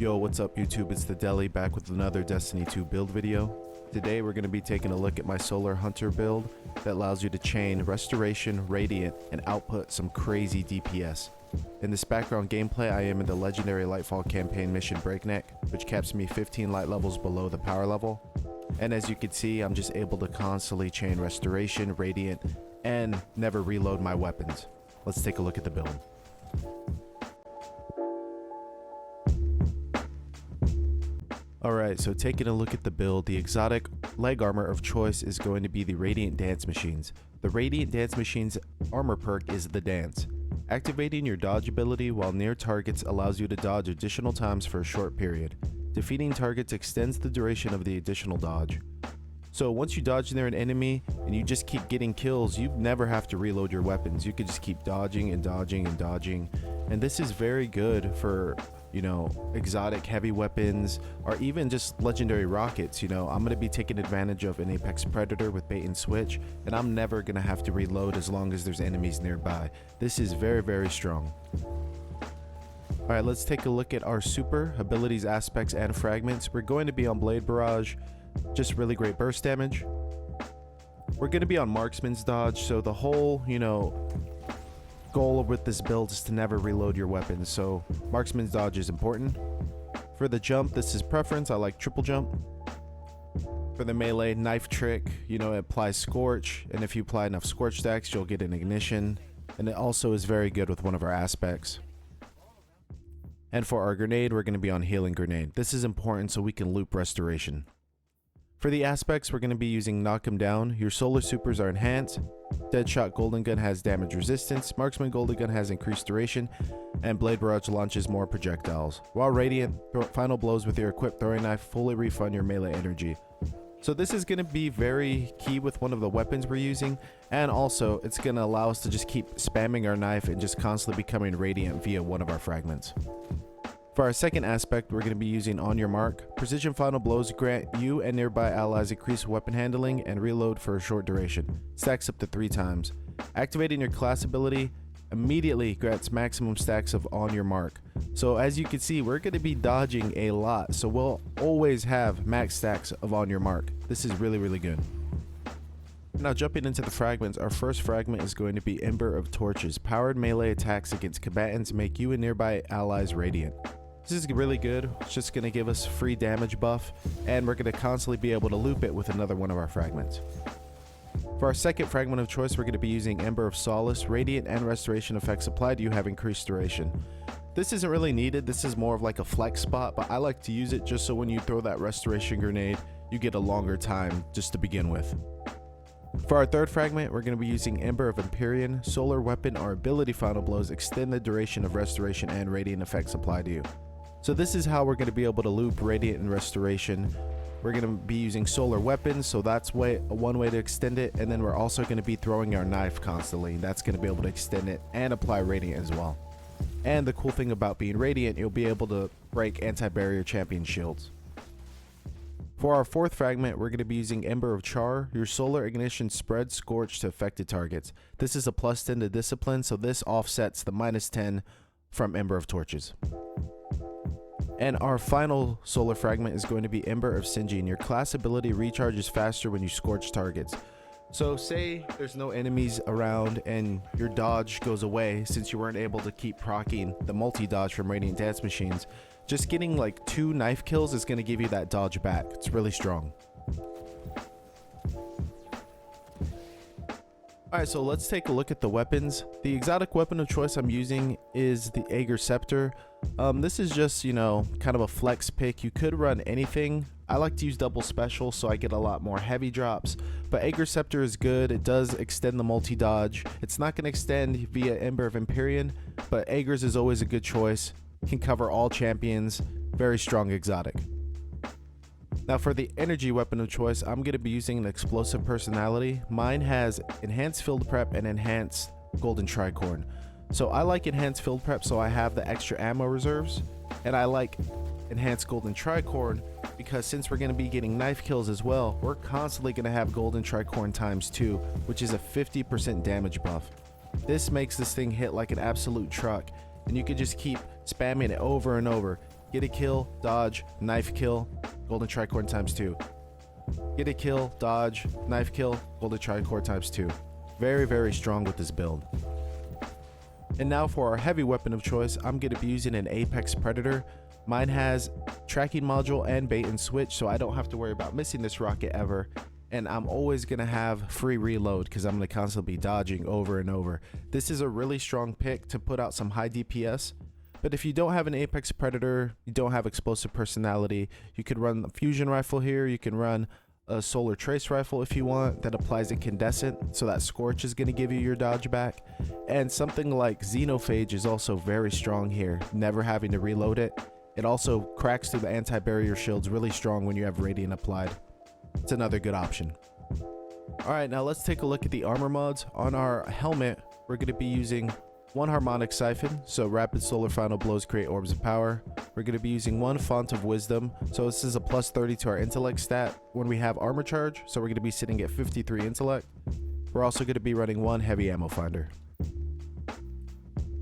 Yo, what's up YouTube? It's the Deli back with another Destiny 2 build video. Today we're going to be taking a look at my Solar Hunter build that allows you to chain Restoration, Radiant, and output some crazy DPS. In this background gameplay, I am in the legendary Lightfall campaign mission Breakneck, which caps me 15 light levels below the power level. And as you can see, I'm just able to constantly chain Restoration, Radiant, and never reload my weapons. Let's take a look at the build. Alright, so taking a look at the build, the exotic leg armor of choice is going to be the Radiant Dance Machines. The Radiant Dance Machines armor perk is the Dance. Activating your dodge ability while near targets allows you to dodge additional times for a short period. Defeating targets extends the duration of the additional dodge. So once you dodge near an enemy and you just keep getting kills, you never have to reload your weapons. You can just keep dodging and dodging and dodging. And this is very good for, you know, exotic heavy weapons or even just legendary rockets. You know, I'm going to be taking advantage of an Apex Predator with bait and switch, and I'm never going to have to reload as long as there's enemies nearby. This is very, very strong. Alright, let's take a look at our super abilities, aspects, and fragments. We're going to be on Blade Barrage, just really great burst damage. We're going to be on Marksman's Dodge, so the whole, you know, goal with this build is to never reload your weapons, so Marksman's Dodge is important. For the jump, this is preference. I like triple jump. For the melee, knife trick, you know, it applies Scorch, and if you apply enough Scorch stacks, you'll get an ignition, and it also is very good with one of our aspects. And for our grenade, we're going to be on Healing Grenade. This is important so we can loop Restoration. For the aspects, we're going to be using Knock 'em Down. Your solar supers are enhanced. Deadshot Golden Gun has damage resistance. Marksman Golden Gun has increased duration. And Blade Barrage launches more projectiles. While Radiant, final blows with your equipped throwing knife fully refund your melee energy. So this is going to be very key with one of the weapons we're using. And also, it's going to allow us to just keep spamming our knife and just constantly becoming Radiant via one of our fragments. For our second aspect, we're going to be using On Your Mark. Precision final blows grant you and nearby allies increased weapon handling and reload for a short duration. Stacks up to 3 times. Activating your class ability immediately grants maximum stacks of On Your Mark. So as you can see, we're going to be dodging a lot, so we'll always have max stacks of On Your Mark. This is really, really good. Now jumping into the fragments, our first fragment is going to be Ember of Torches. Powered melee attacks against combatants make you and nearby allies radiant. This is really good. It's just going to give us free damage buff, and we're going to constantly be able to loop it with another one of our fragments. For our second fragment of choice, we're going to be using Ember of Solace. Radiant and Restoration effects applied to you have increased duration. This isn't really needed. This is more of like a flex spot, but I like to use it just so when you throw that Restoration grenade, you get a longer time just to begin with. For our third fragment, we're going to be using Ember of Empyrean. Solar weapon or ability final blows extend the duration of Restoration and Radiant effects applied to you. So this is how we're going to be able to loop Radiant and Restoration. We're going to be using solar weapons, so that's one way to extend it, and then we're also going to be throwing our knife constantly. That's going to be able to extend it and apply Radiant as well. And the cool thing about being Radiant, you'll be able to break anti-barrier champion shields. For our fourth fragment, we're going to be using Ember of Char. Your solar ignition spreads Scorch to affected targets. This is a +10 to discipline, so this offsets the -10 from Ember of Torches. And our final solar fragment is going to be Ember of Singeing. Your class ability recharges faster when you scorch targets. So say there's no enemies around and your dodge goes away since you weren't able to keep proccing the multi-dodge from Radiant Dance Machines. Just getting like 2 knife kills is going to give you that dodge back. It's really strong. Alright, so let's take a look at the weapons. The exotic weapon of choice I'm using is the Aegir Scepter. This is just, you know, kind of a flex pick. You could run anything. I like to use double special so I get a lot more heavy drops, but Aegir Scepter is good. It does extend the multi-dodge. It's not going to extend via Ember of Empyrean, but Aegir's is always a good choice. Can cover all champions. Very strong exotic. Now for the energy weapon of choice, I'm going to be using an explosive personality. Mine has enhanced field prep and enhanced golden tricorn. So I like enhanced field prep so I have the extra ammo reserves, and I like enhanced golden tricorn because since we're going to be getting knife kills as well, we're constantly going to have golden tricorn ×2, which is a 50% damage buff. This makes this thing hit like an absolute truck, and you can just keep spamming it over and over. get a kill, dodge, knife kill, golden tricord times 2. Get a kill, dodge, knife kill, golden tricord times 2. Very, very strong with this build. And now for our heavy weapon of choice, I'm going to be using an Apex Predator. Mine has tracking module and bait and switch, so I don't have to worry about missing this rocket ever. And I'm always going to have free reload because I'm going to constantly be dodging over and over. This is a really strong pick to put out some high DPS. But if you don't have an Apex Predator, you don't have explosive personality, you could run a fusion rifle here, you can run a solar trace rifle if you want that applies incandescent, so that scorch is going to give you your dodge back. And something like Xenophage is also very strong here, never having to reload it. It also cracks through the anti-barrier shields really strong when you have radiant applied. It's another good option. Alright, now let's take a look at the armor mods. On our helmet, we're going to be using 1 harmonic siphon, so rapid solar final blows create orbs of power. We're going to be using 1 font of wisdom, so this is a plus 30 to our intellect stat when we have armor charge, so we're going to be sitting at 53 intellect. We're also going to be running 1 heavy ammo finder.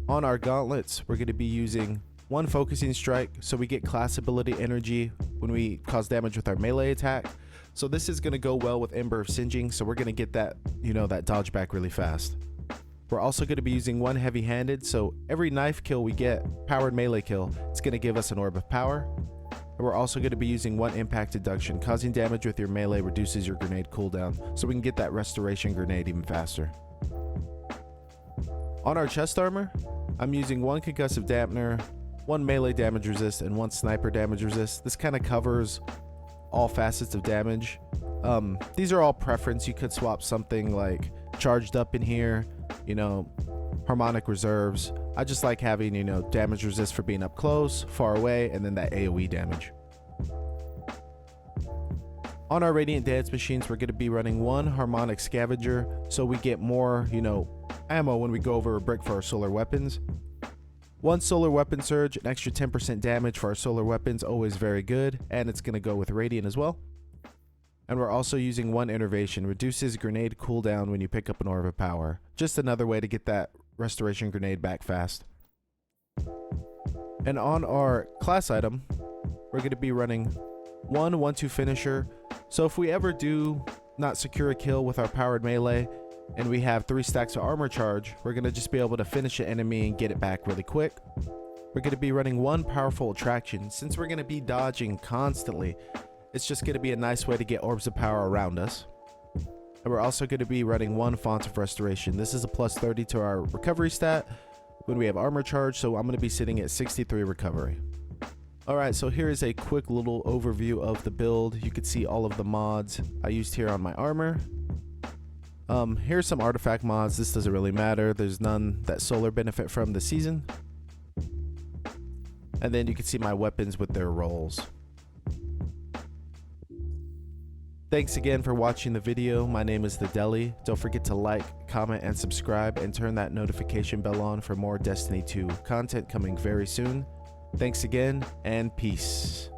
On our gauntlets, we're going to be using 1 focusing strike, so we get class ability energy when we cause damage with our melee attack. So this is going to go well with Ember of Singeing, so we're going to get that, that dodge back really fast. We're also going to be using 1 heavy-handed, so every knife kill we get, powered melee kill, it's going to give us an orb of power. And we're also going to be using 1 impact deduction. Causing damage with your melee reduces your grenade cooldown, so we can get that restoration grenade even faster. On our chest armor, I'm using 1 concussive dampener, 1 melee damage resist, and 1 sniper damage resist. This kind of covers all facets of damage. These are all preference. You could swap something like charged up in here, harmonic reserves. I just like having, damage resist for being up close, far away, and then that AoE damage. On our Radiant Dance machines, we're going to be running 1 harmonic scavenger, so we get more, ammo when we go over a brick for our solar weapons. 1 solar weapon surge, an extra 10% damage for our solar weapons, always very good, and it's going to go with Radiant as well. And we're also using 1 innervation, reduces grenade cooldown when you pick up an orb of power. Just another way to get that restoration grenade back fast. And on our class item, we're going to be running 1 1-2 finisher. So if we ever do not secure a kill with our powered melee, and we have 3 stacks of armor charge, we're going to just be able to finish an enemy and get it back really quick. We're going to be running 1 powerful attraction. Since we're going to be dodging constantly, it's just going to be a nice way to get orbs of power around us. And we're also going to be running 1 font of restoration. This is a plus 30 to our recovery stat when we have armor charge, so I'm going to be sitting at 63 recovery. Alright, so here is a quick little overview of the build. You can see all of the mods I used here on my armor. Here's some artifact mods. This doesn't really matter. There's none that solar benefit from the season. And then you can see my weapons with their rolls. Thanks again for watching the video. My name is The Deli. Don't forget to like, comment, and subscribe, and turn that notification bell on for more Destiny 2 content coming very soon. Thanks again, and peace.